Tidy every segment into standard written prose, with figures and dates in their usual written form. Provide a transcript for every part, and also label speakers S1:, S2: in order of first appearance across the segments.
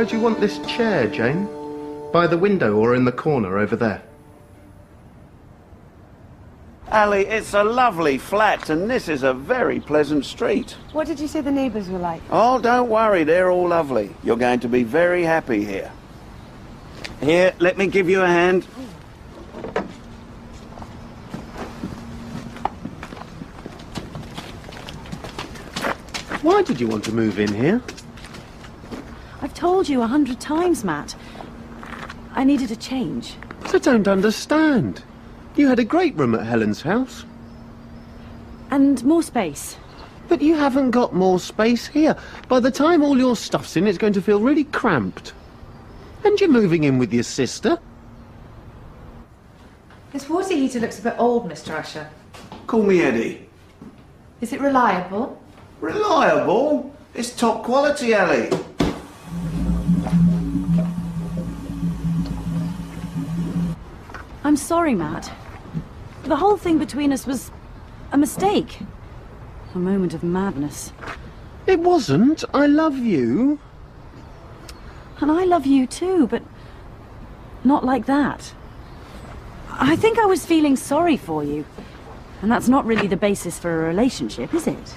S1: Where do you want this chair, Jane? By the window or in the corner over there?
S2: Ali, it's a lovely flat, and this is a very pleasant street.
S3: What did you say the neighbours were like?
S2: Oh, don't worry, they're all lovely. You're going to be very happy here. Here, let me give you a hand.
S1: Why did you want to move in here?
S3: I've told you 100 times, Matt. I needed a change.
S1: I don't understand. You had a great room at Helen's house.
S3: And more space.
S1: But you haven't got more space here. By the time all your stuff's in, it's going to feel really cramped. And you're moving in with your sister.
S4: This water heater looks a bit old, Mr. Usher.
S2: Call me Eddie.
S4: Is it reliable?
S2: Reliable? It's top quality, Ali.
S3: I'm sorry, Matt. The whole thing between us was a mistake. A moment of madness.
S1: It wasn't. I love you.
S3: And I love you too, but not like that. I think I was feeling sorry for you. And that's not really the basis for a relationship, is it?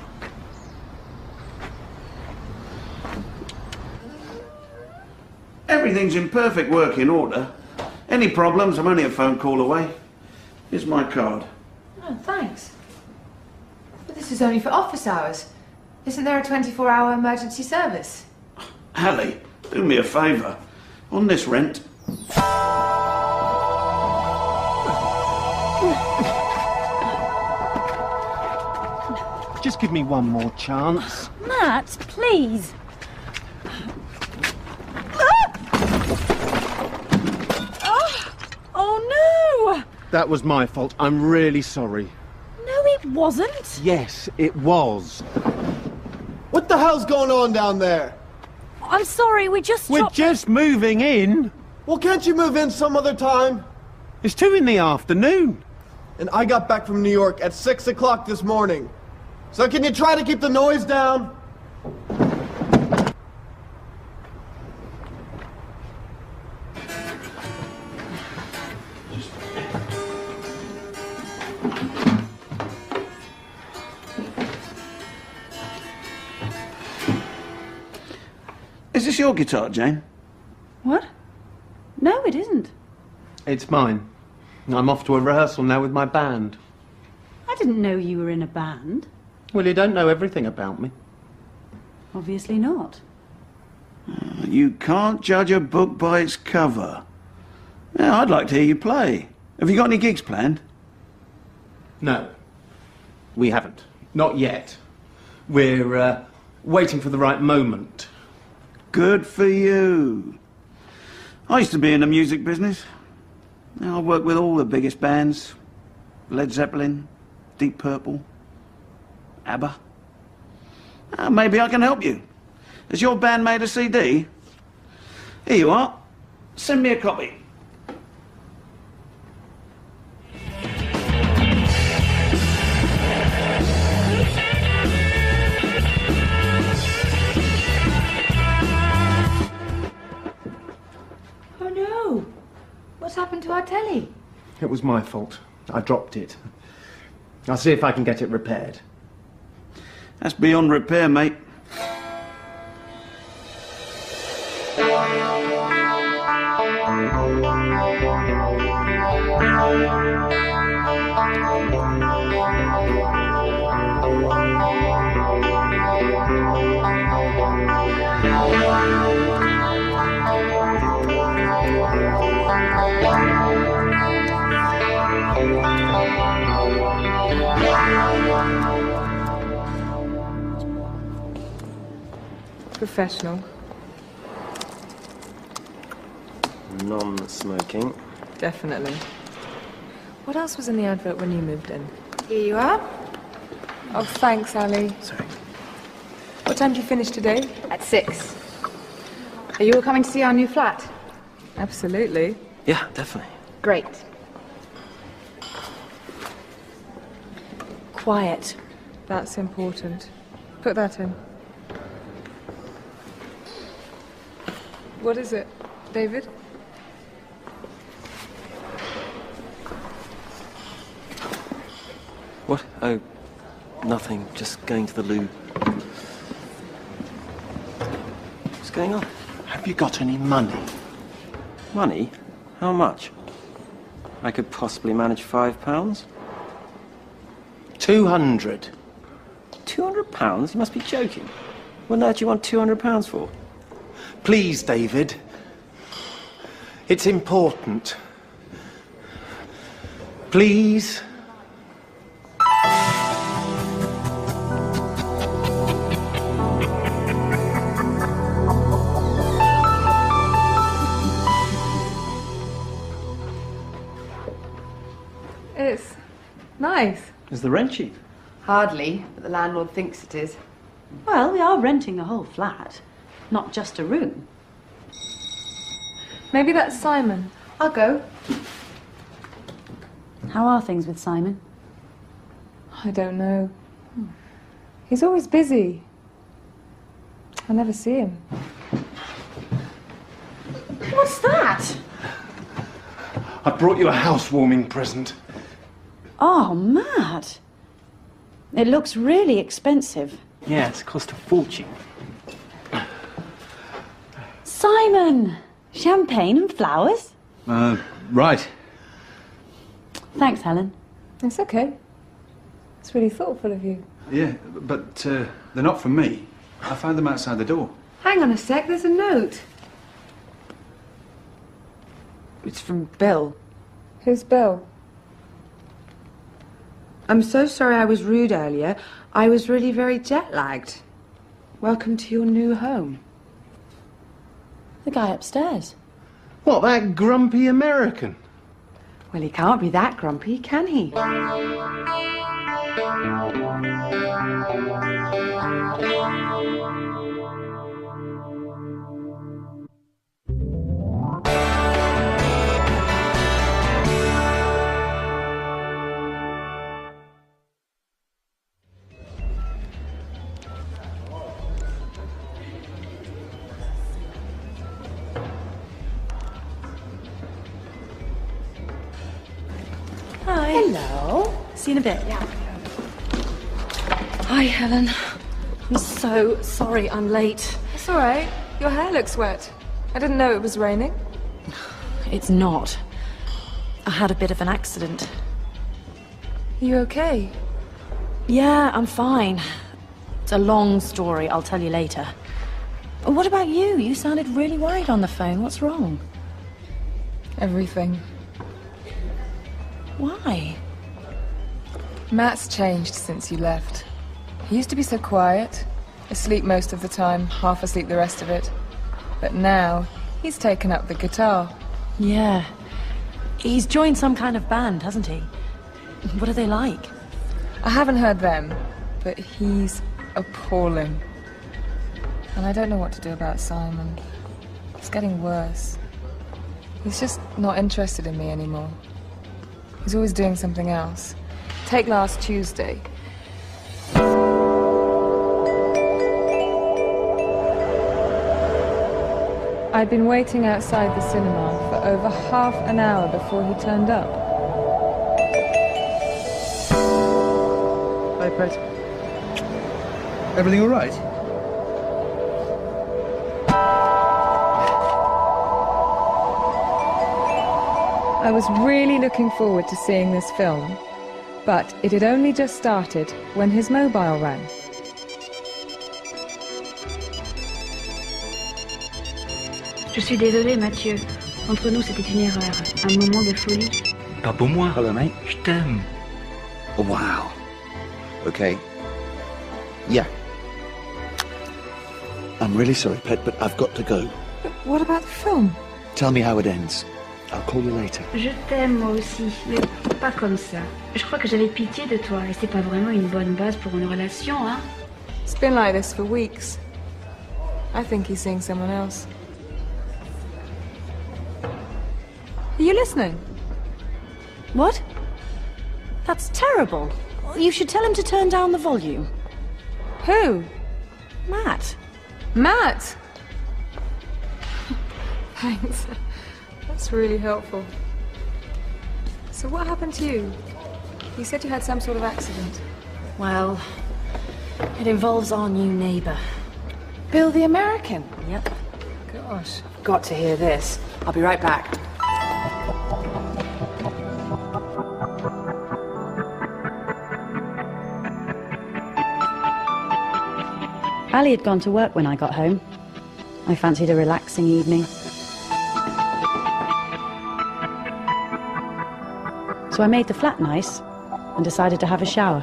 S2: Everything's in perfect working order. Any problems, I'm only a phone call away. Here's my card.
S4: Oh, thanks. But this is only for office hours. Isn't there a 24-hour emergency service?
S2: Ali, do me a favour. On this rent.
S1: Just give me one more chance.
S3: Matt, please. Oh no!
S1: That was my fault. I'm really sorry.
S3: No, it wasn't.
S1: Yes, it was.
S5: What the hell's going on down there?
S3: I'm sorry,
S1: We're just moving in.
S5: Well, can't you move in some other time?
S1: It's 2 in the afternoon.
S5: And I got back from New York at 6 o'clock this morning. So can you try to keep the noise down?
S2: Is this your guitar, Jane?
S3: What? No, it isn't.
S1: It's mine. I'm off to a rehearsal now with my band.
S3: I didn't know you were in a band.
S1: Well, you don't know everything about me.
S3: Obviously not.
S2: You can't judge a book by its cover. Now, I'd like to hear you play. Have you got any gigs planned?
S1: No, we haven't. Not yet. We're waiting for the right moment.
S2: Good for you. I used to be in the music business. Now I work with all the biggest bands. Led Zeppelin, Deep Purple, ABBA. Maybe I can help you. Has your band made a CD? Here you are. Send me a copy.
S4: Oh no! What's happened to our telly?
S1: It was my fault. I dropped it. I'll see if I can get it repaired.
S2: That's beyond repair, mate.
S6: Professional.
S7: Non-smoking.
S6: Definitely. What else was in the advert when you moved in?
S4: Here you are.
S6: Oh, thanks, Ali.
S7: Sorry.
S6: What time do you finish today?
S4: At 6. Are you all coming to see our new flat?
S6: Absolutely.
S7: Yeah, definitely.
S4: Great.
S3: Quiet.
S6: That's important. Put that in. What is it, David?
S7: What? Oh, nothing. Just going to the loo. What's going on?
S1: Have you got any money?
S7: Money? How much? I could possibly manage £5.
S1: 200.
S7: £200? You must be joking. What on earth do you want £200 for?
S1: Please, David. It's important. Please.
S6: It's nice.
S7: Is the rent cheap?
S4: Hardly, but the landlord thinks it is.
S3: Well, we are renting a whole flat, not just a room.
S6: Maybe that's Simon.
S4: I'll go.
S3: How are things with Simon?
S6: I don't know. He's always busy. I never see him.
S3: What's that?
S1: I brought you a housewarming present.
S3: Oh, Matt. It looks really expensive.
S7: Yeah, it's cost a fortune.
S3: Simon! Champagne and flowers?
S8: Right.
S3: Thanks, Helen.
S6: It's okay. It's really thoughtful of you.
S8: Yeah, but they're not from me. I found them outside the door.
S4: Hang on a sec, there's a note. It's from Bill.
S6: Who's Bill?
S4: I'm so sorry I was rude earlier. I was really very jet-lagged. Welcome to your new home.
S3: The guy upstairs.
S1: What, that grumpy American?
S4: Well, he can't be that grumpy, can he?
S3: Hi. Hello. See you in a bit. Yeah. Hi, Helen. I'm so sorry I'm late.
S6: It's all right. Your hair looks wet. I didn't know it was raining.
S3: It's not. I had a bit of an accident.
S6: You okay?
S3: Yeah, I'm fine. It's a long story. I'll tell you later. What about you? You sounded really worried on the phone. What's wrong?
S6: Everything.
S3: Why?
S6: Matt's changed since you left. He used to be so quiet, asleep most of the time, half asleep the rest of it. But now, he's taken up the guitar.
S3: Yeah. He's joined some kind of band, hasn't he? What are they like?
S6: I haven't heard them, but he's appalling. And I don't know what to do about Simon. It's getting worse. He's just not interested in me anymore. He's always doing something else. Take last Tuesday. I'd been waiting outside the cinema for over half an hour before he turned up.
S8: Hi, Pet. Everything all right?
S6: I was really looking forward to seeing this film, but it had only just started when his mobile rang.
S9: Je suis désolée, Mathieu. Entre nous, c'était une erreur. Un moment de folie.
S10: Pas pour moi.
S8: Hello, mate.
S10: Je t'aime.
S8: Oh, wow. Okay.
S11: Yeah. I'm really sorry, Pet, but I've got to go.
S6: But what about the film?
S11: Tell me how it ends. I'll call you later.
S9: Je t'aime, moi aussi, mais pas comme ça. Je crois que j'avais pitié de toi, et c'est pas vraiment une bonne base pour une relation, hein?
S6: It's been like this for weeks. I think he's seeing someone else. Are you listening?
S3: What? That's terrible. You should tell him to turn down the volume.
S6: Who?
S3: Matt.
S6: Matt! Thanks. That's really helpful. So what happened to you? You said you had some sort of accident.
S3: Well, it involves our new neighbour.
S4: Bill the American?
S3: Yep.
S6: Gosh.
S4: Got to hear this. I'll be right back.
S3: Ali had gone to work when I got home. I fancied a relaxing evening. So I made the flat nice and decided to have a shower.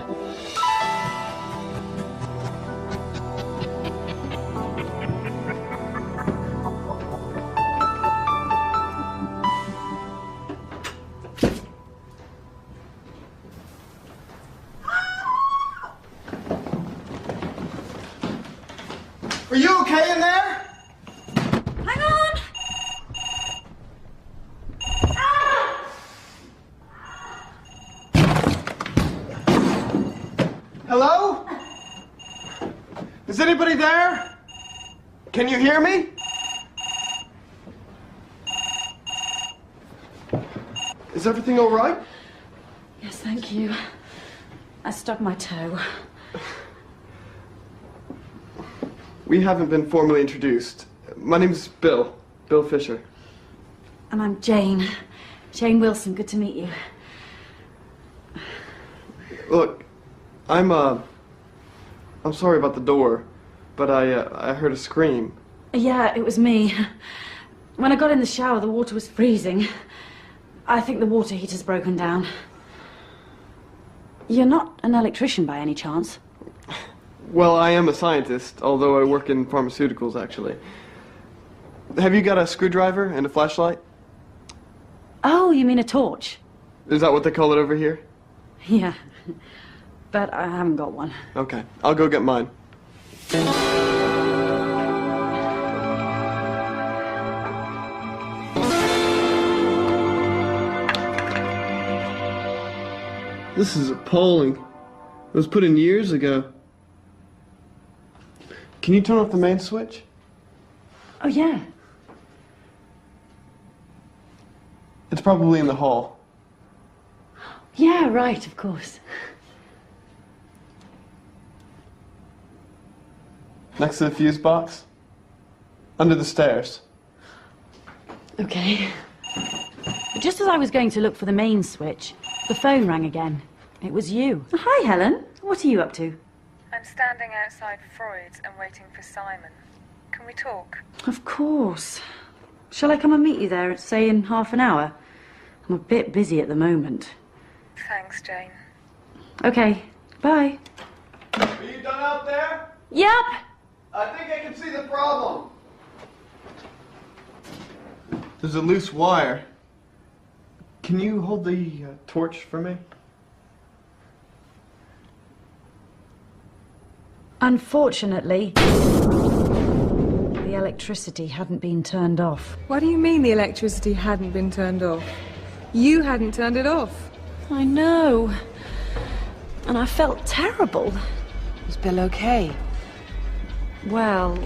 S5: Are you okay in there?
S3: Hang on!
S5: Hello? Is anybody there? Can you hear me? Is everything all right?
S3: Yes, thank you. I stubbed my toe.
S5: We haven't been formally introduced. My name's Bill. Bill Fisher.
S3: And I'm Jane. Jane Wilson, good to meet you.
S5: Look, I'm sorry about the door, but I heard a scream.
S3: Yeah, it was me. When I got in the shower, the water was freezing. I think the water heater's broken down. You're not an electrician by any chance?
S5: Well, I am a scientist, although I work in pharmaceuticals, actually. Have you got a screwdriver and a flashlight?
S3: Oh, you mean a torch?
S5: Is that what they call it over here?
S3: Yeah, but I haven't got one.
S5: Okay, I'll go get mine. This is appalling. It was put in years ago. Can you turn off the main switch?
S3: Oh, yeah.
S5: It's probably in the hall.
S3: Yeah, right, of course.
S5: Next to the fuse box? Under the stairs.
S3: Okay. Just as I was going to look for the main switch, the phone rang again. It was you. Hi, Helen. What are you up to?
S6: I'm standing outside Freud's and waiting for Simon. Can we talk?
S3: Of course. Shall I come and meet you there, say, in half an hour? I'm a bit busy at the moment.
S6: Thanks, Jane.
S3: Okay, bye.
S5: Are you done out there?
S3: Yep.
S5: I think I can see the problem. There's a loose wire. Can you hold the torch for me?
S3: Unfortunately, the electricity hadn't been turned off.
S6: What do you mean the electricity hadn't been turned off? You hadn't turned it off.
S3: I know. And I felt terrible.
S4: Is Bill okay?
S3: Well,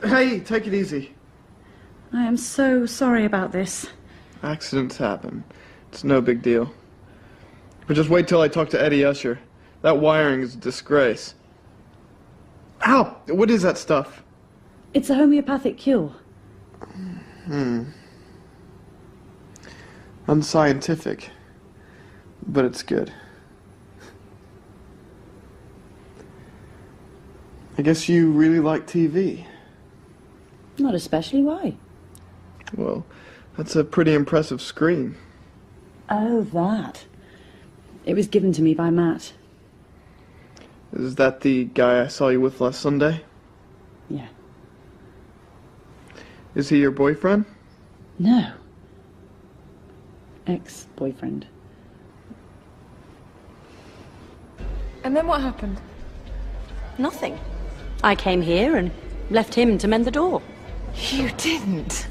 S5: Hey, take it easy.
S3: I am so sorry about this.
S5: Accidents happen. It's no big deal. But just wait till I talk to Eddie Usher. That wiring is a disgrace. Ow! What is that stuff?
S3: It's a homeopathic cure.
S5: Unscientific. But it's good. I guess you really like TV.
S3: Not especially, why?
S5: Well, that's a pretty impressive screen.
S3: Oh, that. It was given to me by Matt.
S5: Is that the guy I saw you with last Sunday?
S3: Yeah.
S5: Is he your boyfriend?
S3: No. Ex-boyfriend.
S6: And then what happened?
S3: Nothing. I came here and left him to mend the door.
S4: You didn't.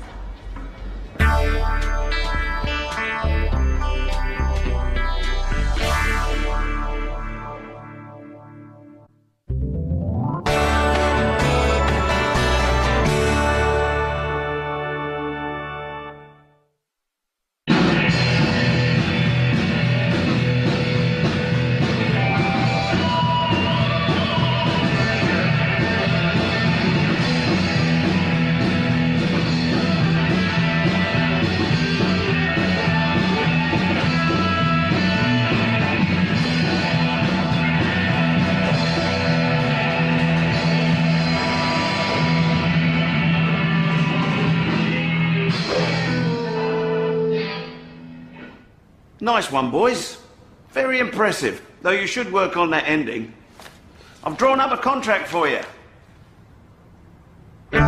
S2: Nice one, boys. Very impressive, though you should work on that ending. I've drawn up a contract for you.
S3: For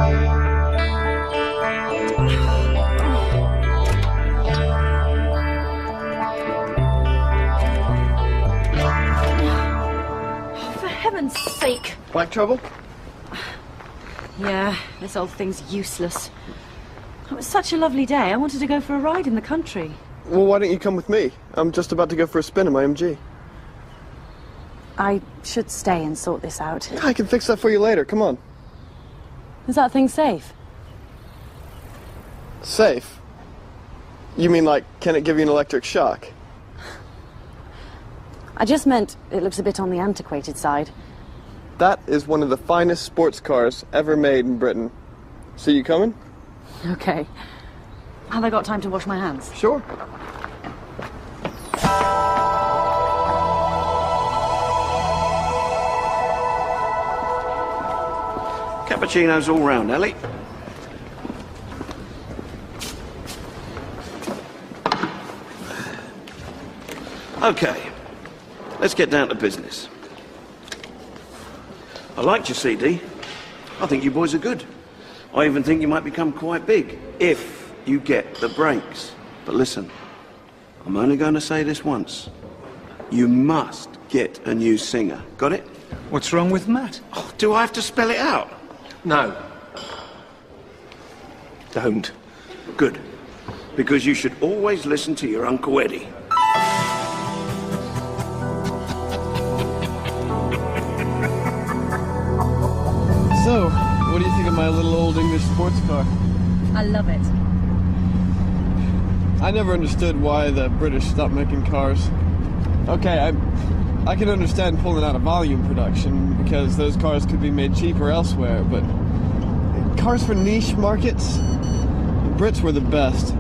S3: heaven's sake.
S5: Black trouble?
S3: Yeah, this old thing's useless. It was such a lovely day. I wanted to go for a ride in the country.
S5: Well, why don't you come with me? I'm just about to go for a spin in my MG.
S3: I should stay and sort this out.
S5: I can fix that for you later. Come on.
S3: Is that thing safe?
S5: Safe? You mean like, can it give you an electric shock?
S3: I just meant it looks a bit on the antiquated side.
S5: That is one of the finest sports cars ever made in Britain. So you coming?
S3: Okay. Have I got time to wash my hands?
S5: Sure.
S2: Cappuccinos all round, Ellie. Okay, let's get down to business. I liked your CD. I think you boys are good. I even think you might become quite big, if you get the breaks. But listen, I'm only going to say this once. You must get a new singer. Got it?
S8: What's wrong with Matt?
S2: Oh, do I have to spell it out?
S11: No. Don't.
S2: Good. Because you should always listen to your Uncle Eddie.
S5: So, what do you think of my little old English sports car?
S3: I love it.
S5: I never understood why the British stopped making cars. Okay, I can understand pulling out of volume production because those cars could be made cheaper elsewhere, but cars for niche markets, the Brits were the best.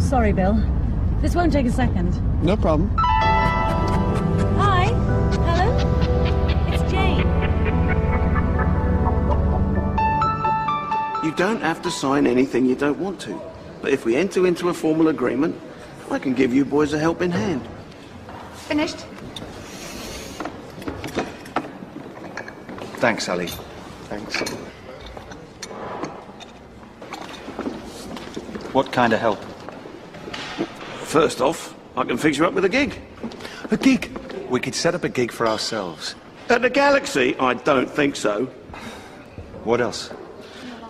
S3: Sorry, Bill. This won't take a second.
S5: No problem.
S3: Hi, Helen. It's Jane.
S2: You don't have to sign anything you don't want to. But if we enter into a formal agreement, I can give you boys a helping hand.
S4: Finished?
S8: Thanks, Ali.
S5: Thanks.
S8: What kind of help?
S2: First off, I can fix you up with a gig.
S11: A gig? We could set up a gig for ourselves.
S2: At the Galaxy, I don't think so.
S8: What else?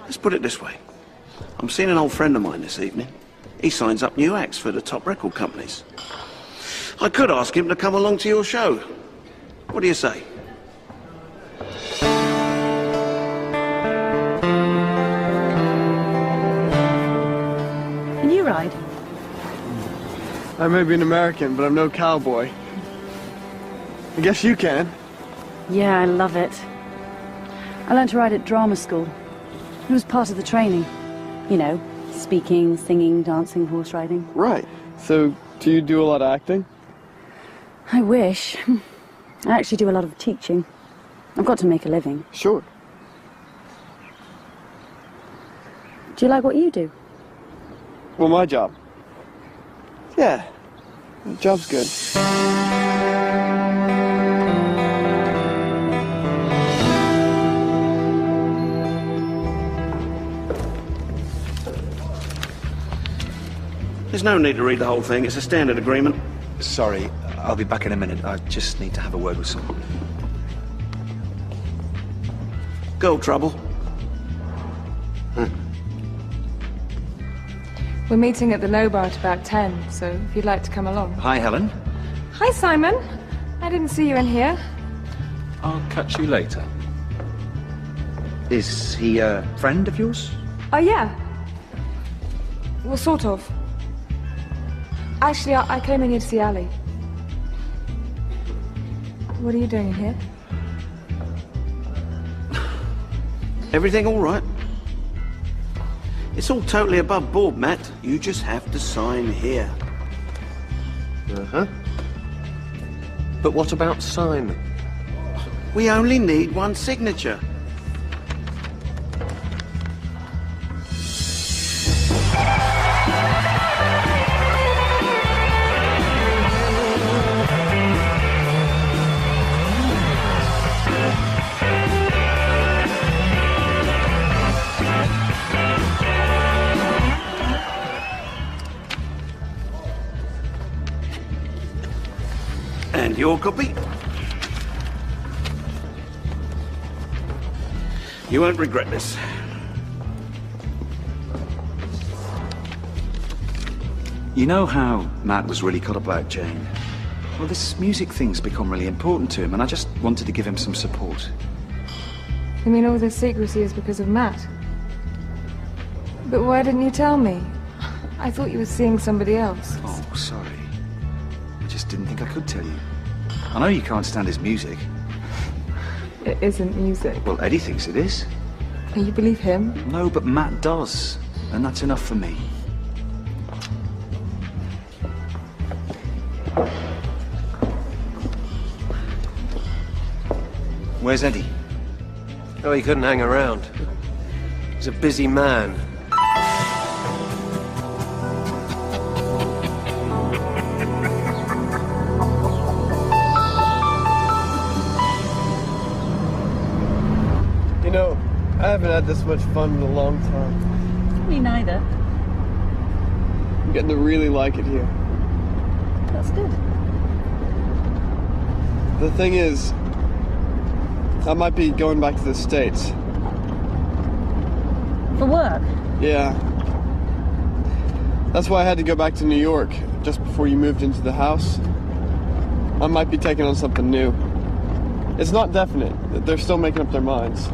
S2: Let's put it this way. I'm seeing an old friend of mine this evening. He signs up new acts for the top record companies. I could ask him to come along to your show. What do you say?
S3: Can you ride?
S5: I may be an American, but I'm no cowboy. I guess you can.
S3: Yeah, I love it. I learned to ride at drama school. It was part of the training. You know, speaking, singing, dancing, horse riding.
S5: Right. So, do you do a lot of acting?
S3: I wish. I actually do a lot of teaching. I've got to make a living.
S5: Sure.
S3: Do you like what you do?
S5: Well, my job. Yeah. The job's good.
S2: There's no need to read the whole thing. It's a standard agreement.
S11: Sorry, I'll be back in a minute. I just need to have a word with someone.
S2: Girl trouble.
S6: We're meeting at the Low Bar at about 10, so if you'd like to come along.
S8: Hi, Helen.
S6: Hi, Simon. I didn't see you in here.
S8: I'll catch you later. Is he a friend of yours?
S6: Oh, yeah. Well, sort of. Actually, I came in here to see Ali. What are you doing in here?
S2: Everything all right? It's all totally above board, Matt. You just have to sign here.
S1: Uh-huh. But what about Simon?
S2: We only need one signature. And your copy? You won't regret this.
S11: You know how Matt was really caught up about Jane? Well, this music thing's become really important to him, and I just wanted to give him some support.
S6: You mean all this secrecy is because of Matt? But why didn't you tell me? I thought you were seeing somebody else.
S11: Oh, sorry. I just didn't think I could tell you. I know you can't stand his music.
S6: It isn't music.
S11: Well, Eddie thinks it is.
S6: And you believe him?
S11: No, but Matt does. And that's enough for me. Where's Eddie?
S10: Oh, he couldn't hang around. He's a busy man.
S5: You know, I haven't had this much fun in a long time.
S3: Me neither.
S5: I'm getting to really like it here.
S3: That's good.
S5: The thing is, I might be going back to the States.
S3: For work?
S5: Yeah. That's why I had to go back to New York just before you moved into the house. I might be taking on something new. It's not definite. They're still making up their minds.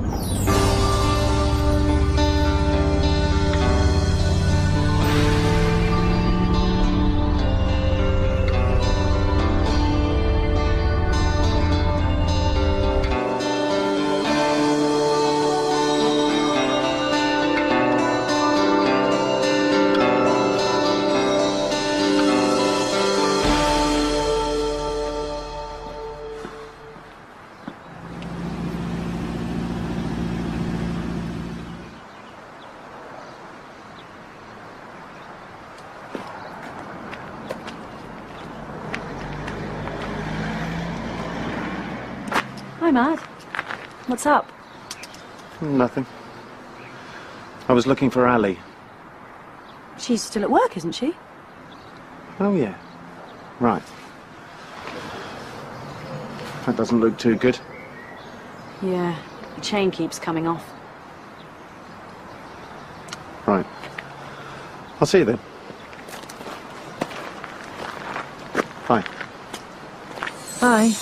S3: Hi, Matt. What's up?
S1: Nothing. I was looking for Ali.
S3: She's still at work, isn't she?
S1: Oh, yeah. Right. That doesn't look too good.
S3: Yeah, the chain keeps coming off.
S1: Right. I'll see you then. Bye.
S3: Bye.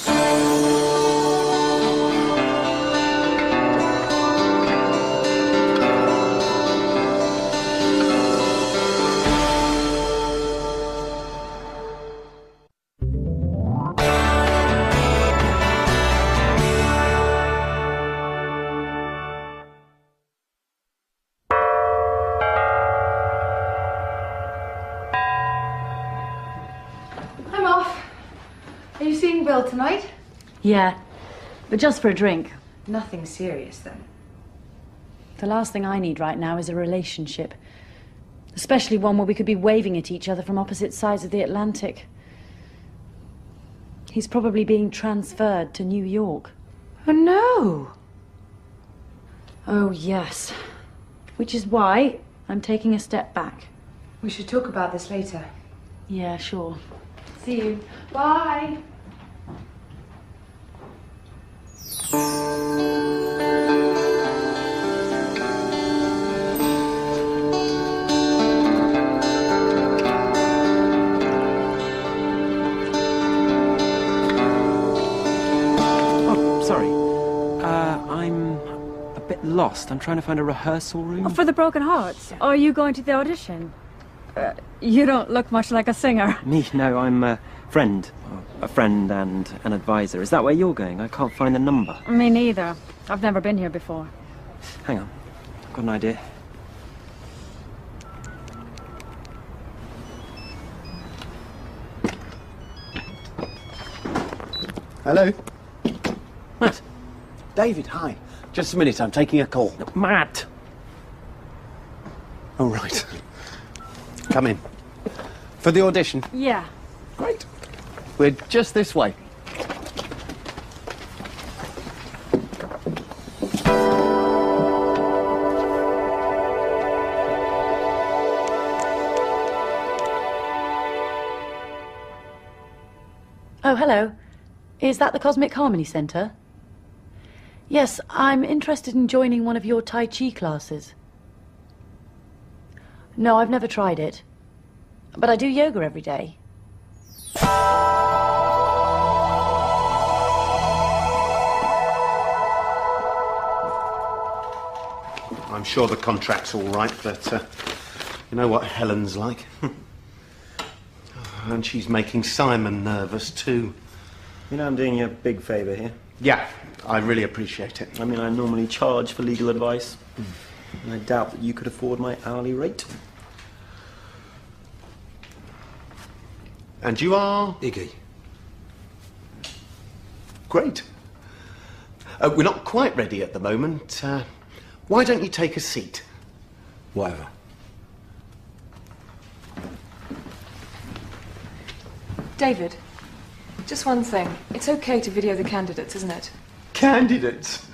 S4: I'm off. Are you seeing Bill tonight?
S3: Yeah, but just for a drink.
S4: Nothing serious, then.
S3: The last thing I need right now is a relationship. Especially one where we could be waving at each other from opposite sides of the Atlantic. He's probably being transferred to New York.
S4: Oh, no.
S3: Oh, yes. Which is why I'm taking a step back.
S4: We should talk about this later.
S3: Yeah, sure.
S4: See you. Bye.
S7: Oh, sorry. I'm a bit lost. I'm trying to find a rehearsal room.
S12: For the Broken Hearts? Or are you going to the audition? You don't look much like a singer.
S7: Me? No, I'm a friend. A friend and an advisor. Is that where you're going? I can't find the number.
S12: Me neither. I've never been here before.
S7: Hang on. I've got an idea.
S1: Hello? Matt. David, hi. Just a minute, I'm taking a call.
S7: Matt!
S1: Oh, right. Come in. For the audition?
S12: Yeah.
S1: Great. We're just this way.
S3: Oh, hello. Is that the Cosmic Harmony Centre? Yes, I'm interested in joining one of your Tai Chi classes. No, I've never tried it. But I do yoga every day.
S1: I'm sure the contract's all right, but you know what Helen's like. And she's making Simon nervous too.
S13: You know I'm doing you a big favour here.
S1: Yeah, I really appreciate it.
S13: I mean, I normally charge for legal advice. And I doubt that you could afford my hourly rate.
S1: And you are?
S10: Iggy.
S1: Great. We're not quite ready at the moment. Why don't you take a seat?
S10: Whatever.
S6: David, just one thing. It's okay to video the candidates, isn't it?
S1: Candidates?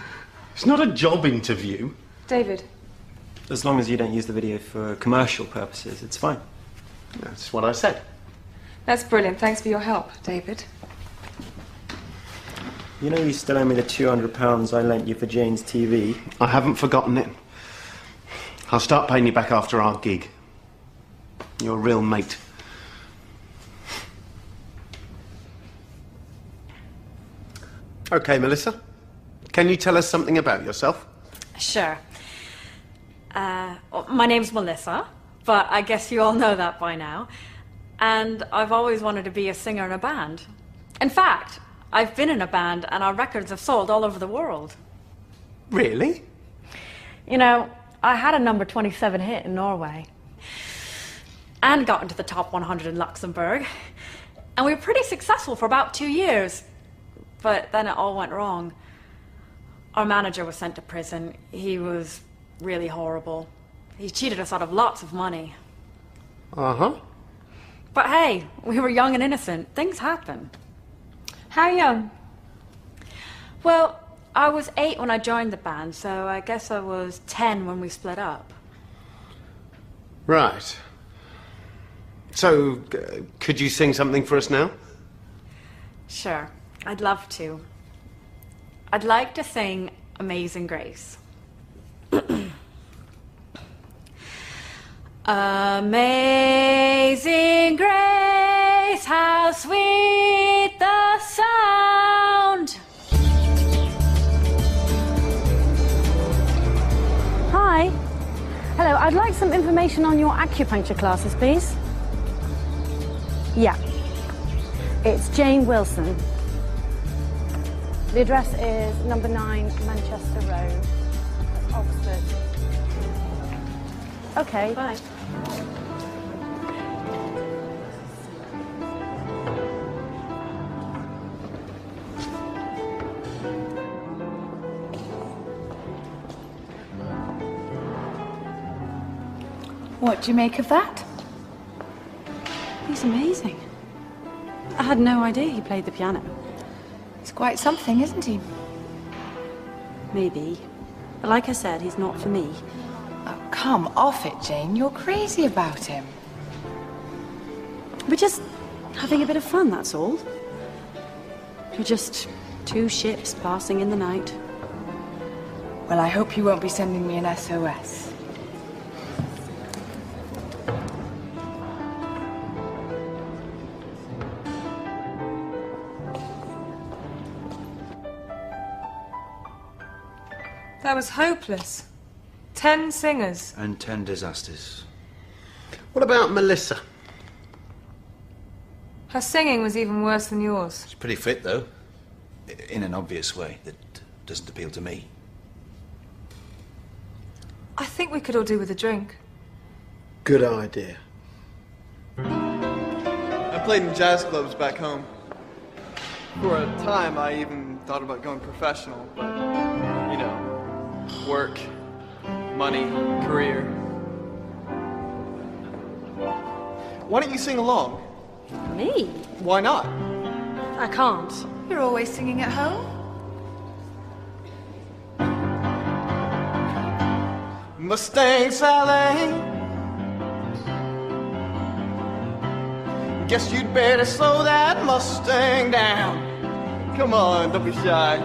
S1: It's not a job interview.
S6: David.
S13: As long as you don't use the video for commercial purposes, it's fine.
S1: That's what I said.
S6: That's brilliant. Thanks for your help, David.
S13: You know you still owe me the £200 I lent you for Jane's TV?
S1: I haven't forgotten it. I'll start paying you back after our gig. You're a real mate. Okay, Melissa. Can you tell us something about yourself?
S12: Sure. My name's Melissa, but I guess you all know that by now. And I've always wanted to be a singer in a band. In fact, I've been in a band and our records have sold all over the world.
S1: Really?
S12: You know, I had a number 27 hit in Norway. And got into the top 100 in Luxembourg. And we were pretty successful for about 2 years. But then it all went wrong. Our manager was sent to prison. He was really horrible. He cheated us out of lots of money.
S1: Uh-huh.
S12: But hey, we were young and innocent. Things happen.
S6: How young?
S12: Well, I was 8 when I joined the band, so I guess I was 10 when we split up.
S1: Right. So, could you sing something for us now?
S12: Sure, I'd love to. I'd like to sing Amazing Grace. Amazing grace, how sweet the sound.
S3: Hi. Hello, I'd like some information on your acupuncture classes, please. Yeah. It's Jane Wilson. The address is number 9 Manchester Road, Oxford. Okay.
S12: Bye.
S4: What do you make of that?
S3: He's amazing. I had no idea he played the piano.
S4: He's quite something, isn't he?
S3: Maybe. But like I said, he's not for me.
S4: Oh, come off it, Jane. You're crazy about him.
S3: We're just having a bit of fun, that's all. We're just 2 ships passing in the night.
S4: Well, I hope you won't be sending me an SOS.
S6: That was hopeless. 10 singers.
S11: And 10 disasters.
S1: What about Melissa?
S6: Her singing was even worse than yours.
S11: She's pretty fit, though. In an obvious way that doesn't appeal to me.
S6: I think we could all do with a drink.
S1: Good idea.
S5: I played in jazz clubs back home. For a time, I even thought about going professional, but, you know, work, money, career. Why don't you sing along?
S12: Me?
S5: Why not?
S12: I can't.
S4: You're always singing at home?
S5: Mustang Sally, guess you'd better slow that Mustang down. Come on, don't be shy.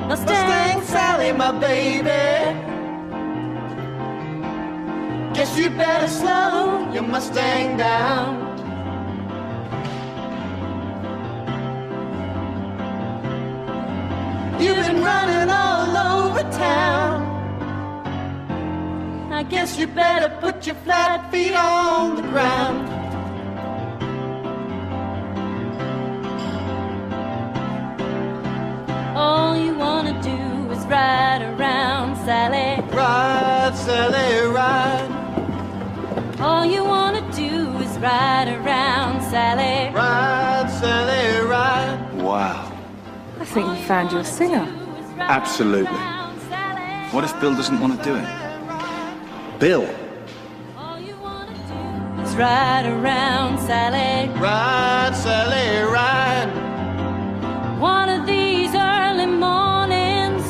S14: Mustang Sally, my baby. Guess you better slow your Mustang down. You've been running all over town. I guess you better put your flat feet on the ground.
S15: All you wanna do is ride around, Sally.
S14: Ride, Sally, ride.
S15: All you wanna do is ride around, Sally.
S14: Ride, Sally, ride.
S11: Wow.
S6: I think you found your singer.
S11: Absolutely. What if Bill doesn't want to do it?
S1: Bill?
S15: Is ride around, Sally.
S14: Ride, Sally, ride.
S15: One of these early mornings,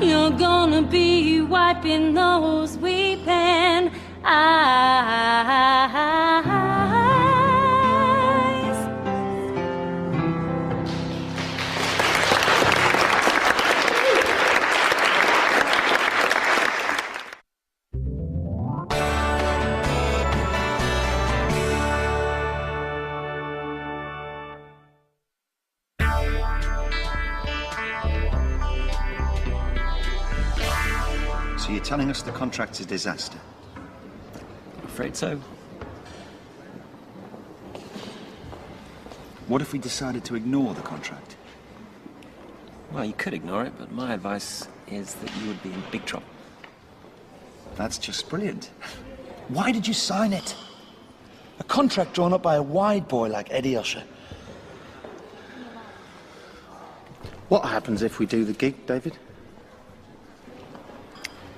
S15: you're gonna be wiping those weeping eyes.
S11: So you're telling us the contract's a disaster?
S7: I'm afraid so.
S11: What if we decided to ignore the contract?
S7: Well, you could ignore it, but my advice is that you would be in big trouble.
S11: That's just brilliant. Why did you sign it? A contract drawn up by a wide boy like Eddie Usher.
S1: What happens if we do the gig, David?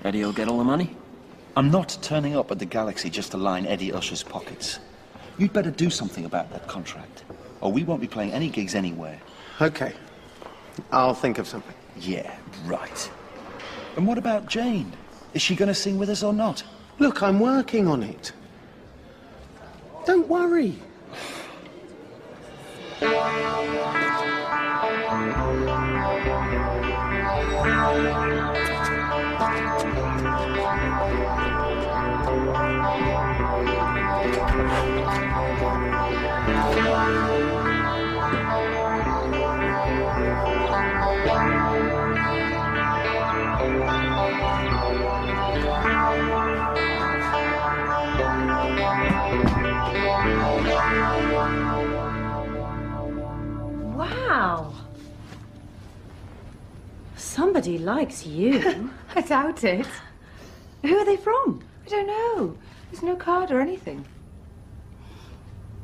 S7: Eddie will get all the money.
S11: I'm not turning up at the Galaxy just to line Eddie Usher's pockets. You'd better do something about that contract, or we won't be playing any gigs anywhere.
S1: Okay. I'll think of something.
S11: Yeah, right. And what about Jane? Is she going to sing with us or not?
S1: Look, I'm working on it. Don't worry.
S3: Wow. Somebody likes you.
S4: I doubt it.
S3: Who are they from?
S4: I don't know. There's no card or anything.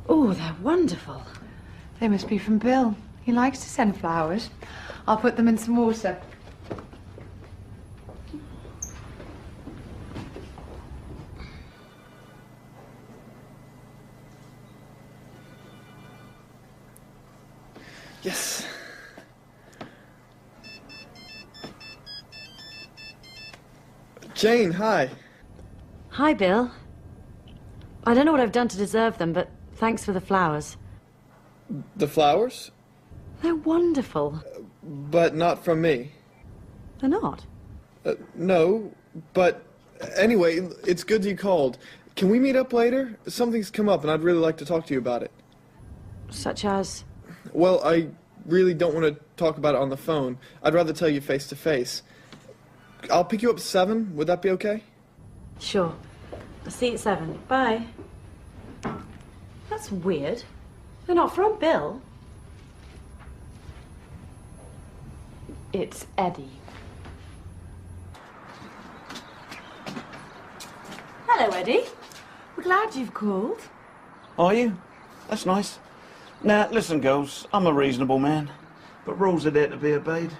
S3: Oh, they're wonderful.
S4: They must be from Bill. He likes to send flowers. I'll put them in some water.
S5: Yes. Jane, hi.
S3: Hi, Bill. I don't know what I've done to deserve them, but thanks for the flowers.
S5: The flowers?
S3: They're wonderful.
S5: But not from me.
S3: They're not?
S5: No, but anyway, it's good you called. Can we meet up later? Something's come up and I'd really like to talk to you about it.
S3: Such as?
S5: Well, I really don't want to talk about it on the phone. I'd rather tell you face to face. I'll pick you up at 7. Would that be okay?
S3: Sure. I'll see you at 7. Bye. That's weird. They're not from Bill.
S4: It's Eddie.
S3: Hello, Eddie. We're glad you've called.
S2: Are you? That's nice. Now, listen, girls, I'm a reasonable man, but rules are there to be obeyed.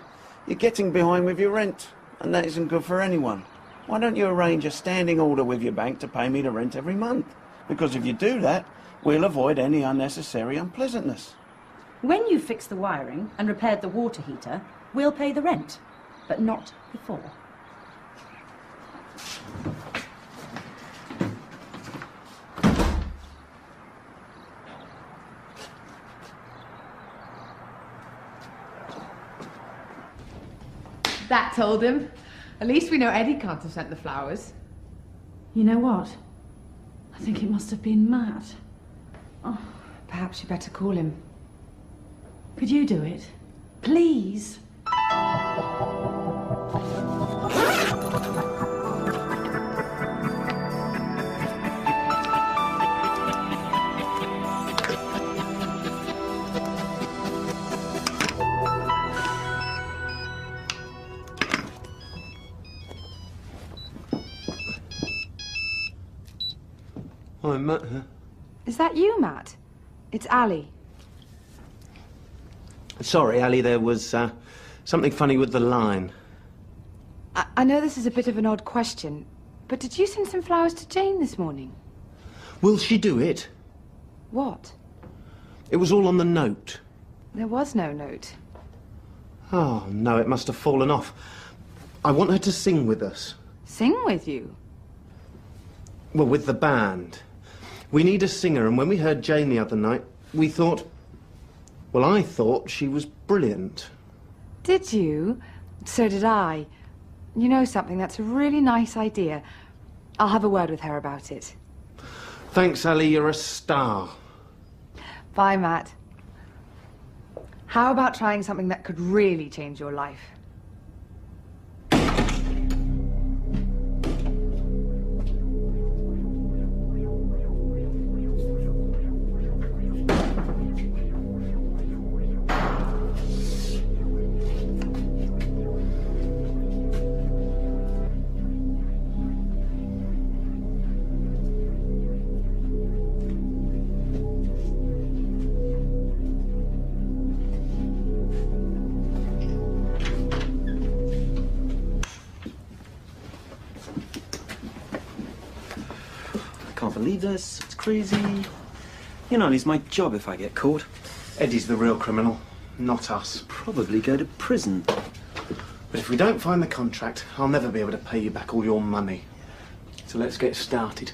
S2: You're getting behind with your rent, and that isn't good for anyone. Why don't you arrange a standing order with your bank to pay me the rent every month? Because if you do that, we'll avoid any unnecessary unpleasantness.
S3: When you've fixed the wiring and repaired the water heater, we'll pay the rent, but not before.
S4: That told him. At least we know Eddie can't have sent the flowers.
S3: You know what? I think it must have been Matt.
S4: Oh, perhaps you better call him.
S3: Could you do it? Please?
S1: Hi, Matt.
S4: Is that you, Matt? It's Ali.
S1: Sorry, Ali, there was something funny with the line.
S4: I know this is a bit of an odd question, but did you send some flowers to Jane this morning?
S1: Will she do it?
S4: What?
S1: It was all on the note.
S4: There was no note.
S1: Oh, no, it must have fallen off. I want her to sing with us.
S4: Sing with you?
S1: Well, with the band. We need a singer, and when we heard Jane the other night, we thought... Well, I thought she was brilliant.
S4: Did you? So did I. You know something, that's a really nice idea. I'll have a word with her about it.
S1: Thanks, Ali, you're a star.
S4: Bye, Matt. How about trying something that could really change your life?
S7: Can't believe this. It's crazy. You know, it's my job if I get caught.
S1: Eddie's the real criminal, not us.
S7: Probably go to prison.
S1: But if we don't find the contract, I'll never be able to pay you back all your money. So let's get started.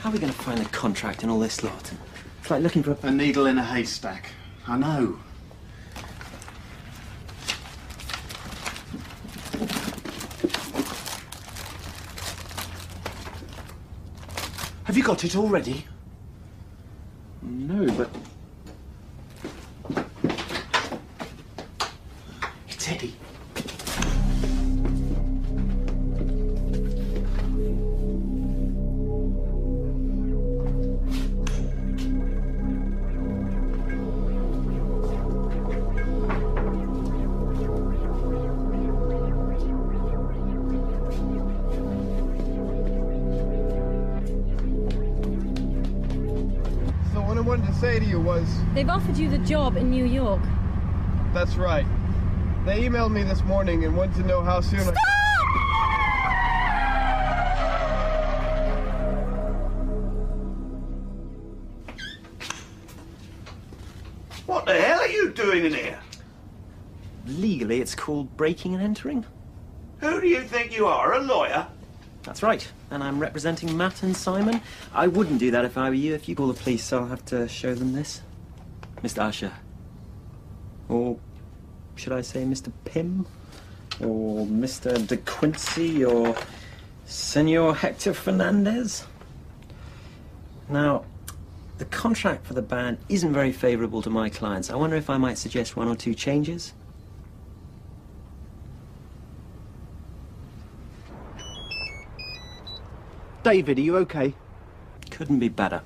S7: How are we going to find the contract in all this lot? It's like looking for
S1: a needle in a haystack. I know. Have you got it already?
S7: No, but...
S1: It's Eddie.
S5: What I wanted to say to you was...
S15: They've offered you the job in New York.
S5: That's right. They emailed me this morning and wanted to know how soon
S2: What the hell are you doing in here?
S7: Legally, it's called breaking and entering.
S2: Who do you think you are, a lawyer?
S7: That's right. And I'm representing Matt and Simon. I wouldn't do that if I were you. If you call the police, I'll have to show them this. Mr. Usher. Or should I say Mr. Pym? Or Mr. De Quincy? Or Senor Hector Fernandez? Now, the contract for the band isn't very favourable to my clients. I wonder if I might suggest one or two changes?
S1: David, are you okay?
S7: Couldn't be better.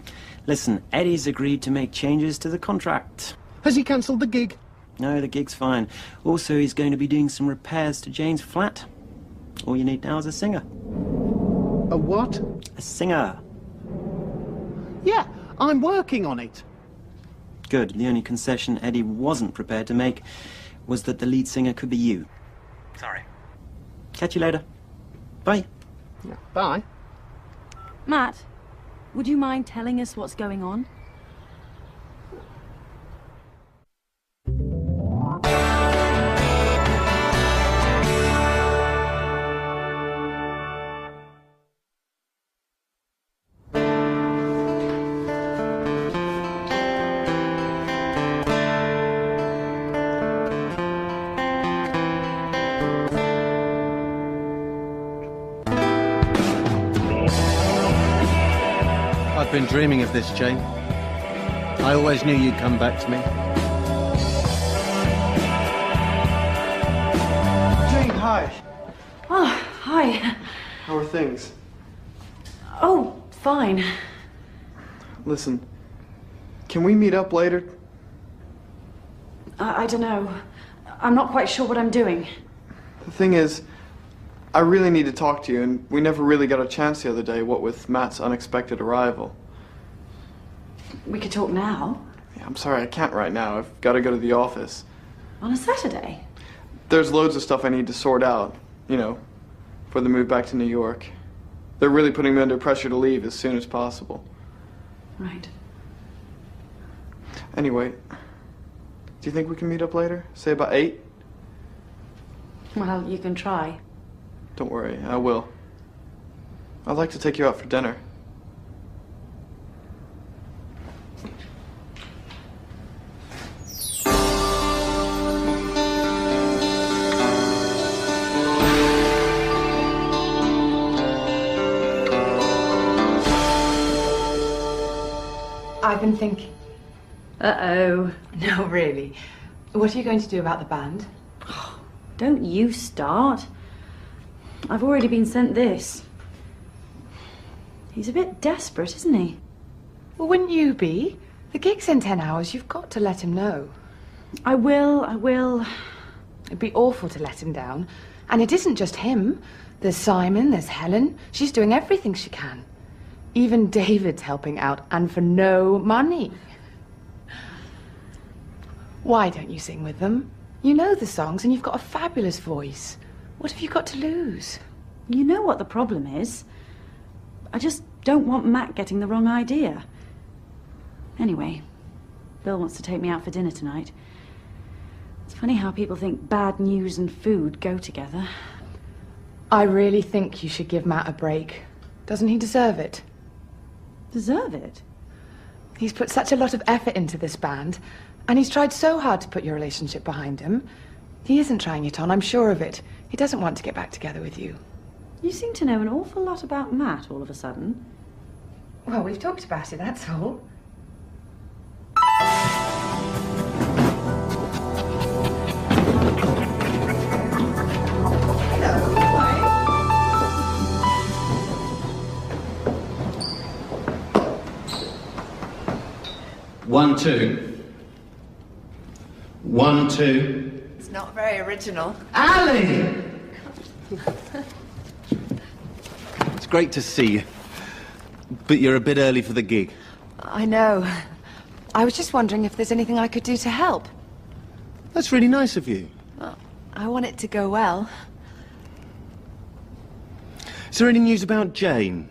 S7: Listen, Eddie's agreed to make changes to the contract.
S1: Has he cancelled the gig?
S7: No, the gig's fine. Also, he's going to be doing some repairs to Jane's flat. All you need now is a singer.
S1: A what?
S7: A singer.
S1: Yeah, I'm working on it.
S7: Good. The only concession Eddie wasn't prepared to make was that the lead singer could be you. Sorry. Catch you later. Bye.
S1: Yeah, bye.
S3: Matt, would you mind telling us what's going on?
S1: I've been dreaming of this, Jane. I always knew you'd come back to me.
S5: Jane, hi.
S3: Oh, hi.
S5: How are things?
S3: Oh, fine.
S5: Listen, can we meet up later?
S3: I don't know. I'm not quite sure what I'm doing.
S5: The thing is, I really need to talk to you, and we never really got a chance the other day, what with Matt's unexpected arrival.
S3: We could talk now.
S5: Yeah, I'm sorry, I can't right now. I've got to go to the office.
S3: On a Saturday?
S5: There's loads of stuff I need to sort out, you know, for the move back to New York. They're really putting me under pressure to leave as soon as possible.
S3: Right.
S5: Anyway, do you think we can meet up later? Say about 8?
S3: Well, you can try.
S5: Don't worry, I will. I'd like to take you out for dinner.
S4: I've been thinking.
S3: Uh-oh.
S4: No, really. What are you going to do about the band?
S3: Don't you start. I've already been sent this. He's a bit desperate, isn't he?
S4: Well, wouldn't you be? The gig's in 10 hours. You've got to let him know.
S3: I will.
S4: It'd be awful to let him down. And it isn't just him. There's Simon, there's Helen. She's doing everything she can. Even David's helping out, and for no money. Why don't you sing with them? You know the songs, and you've got a fabulous voice. What have you got to lose?
S3: You know what the problem is. I just don't want Matt getting the wrong idea. Anyway, Bill wants to take me out for dinner tonight. It's funny how people think bad news and food go together.
S4: I really think you should give Matt a break. Doesn't he deserve it?
S3: Deserve it?
S4: He's put such a lot of effort into this band, and he's tried so hard to put your relationship behind him. He isn't trying it on, I'm sure of it. He doesn't want to get back together with you.
S3: You seem to know an awful lot about Matt all of a sudden.
S4: Well, we've talked about it, that's all.
S1: One, two. 1, 2.
S16: It's not very original.
S1: Ali! It's great to see you. But you're a bit early for the gig.
S4: I know. I was just wondering if there's anything I could do to help.
S1: That's really nice of you.
S4: Well, I want it to go well.
S1: Is there any news about Jane?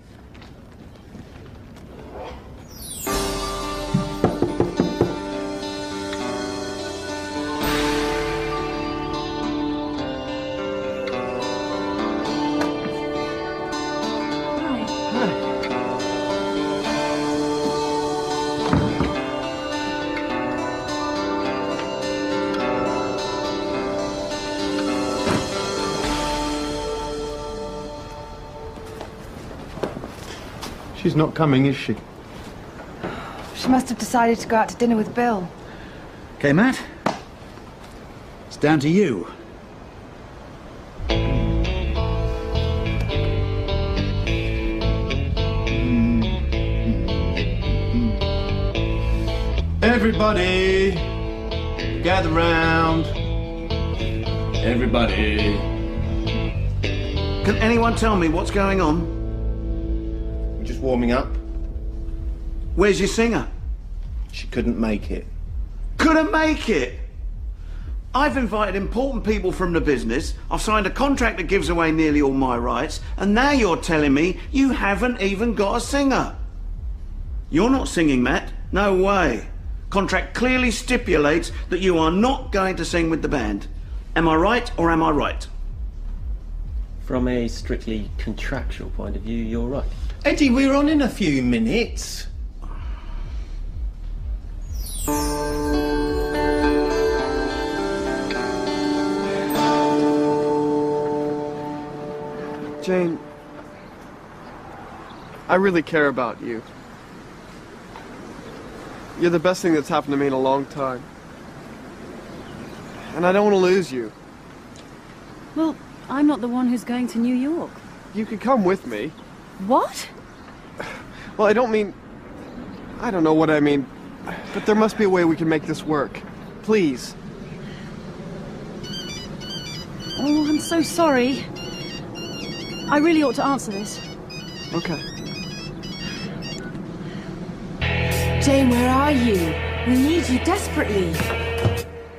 S1: She's not coming, is she?
S4: She must have decided to go out to dinner with Bill.
S11: Okay, Matt. It's down to you.
S1: Everybody, gather round. Everybody.
S2: Can anyone tell me what's going on?
S1: We're just warming up.
S2: Where's your singer?
S1: She couldn't make it.
S2: Couldn't make it? I've invited important people from the business, I've signed a contract that gives away nearly all my rights, and now you're telling me you haven't even got a singer. You're not singing, Matt. No way. Contract clearly stipulates that you are not going to sing with the band. Am I right or am I right?
S7: From a strictly contractual point of view, you're right.
S1: Eddie, we're on in a few minutes.
S5: Jane, I really care about you. You're the best thing that's happened to me in a long time. And I don't want to lose you.
S3: Well, I'm not the one who's going to New York.
S5: You could come with me.
S3: What?
S5: Well, I don't mean... I don't know what I mean. But there must be a way we can make this work. Please.
S3: Oh, I'm so sorry. I really ought to answer this.
S5: Okay.
S4: Jane, where are you? We need you desperately.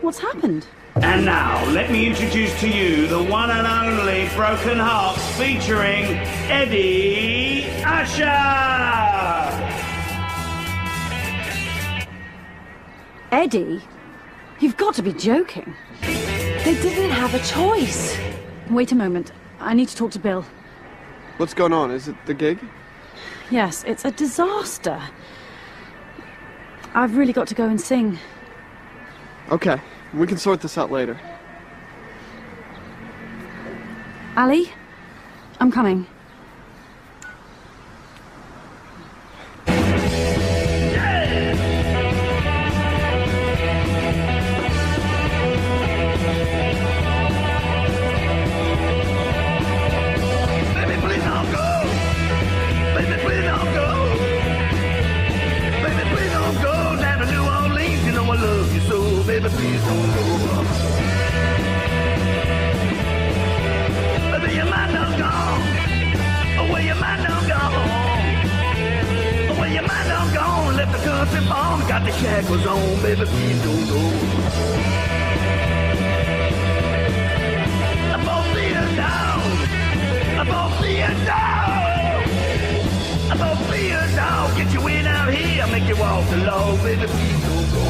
S3: What's happened?
S2: And now, let me introduce to you the one and only Broken Hearts featuring Eddie Usher!
S3: Eddie? You've got to be joking.
S4: They didn't have a choice.
S3: Wait a moment. I need to talk to Bill.
S5: What's going on? Is it the gig?
S3: Yes, it's a disaster. I've really got to go and sing.
S5: Okay, we can sort this out later.
S3: Ali, I'm coming.
S14: Baby, please don't go. Baby, your mind done gone. Away your mind done gone. Away your mind done gone. Left the country farm, got the shackles on. Baby, please don't go. I bought me a dog. I bought me a dog. I bought me a dog. Get you in out here, make you walk the log. Baby, please don't go.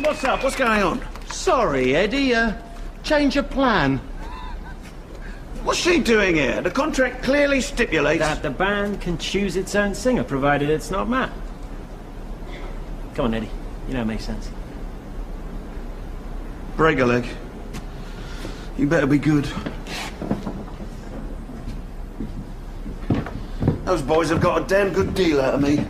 S2: What's up? What's going on?
S1: Sorry, Eddie. Change of plan.
S2: What's she doing here? The contract clearly stipulates
S7: that the band can choose its own singer, provided it's not Matt. Come on, Eddie. You know it makes sense.
S2: Break a leg. You better be good. Those boys have got a damn good deal out of me.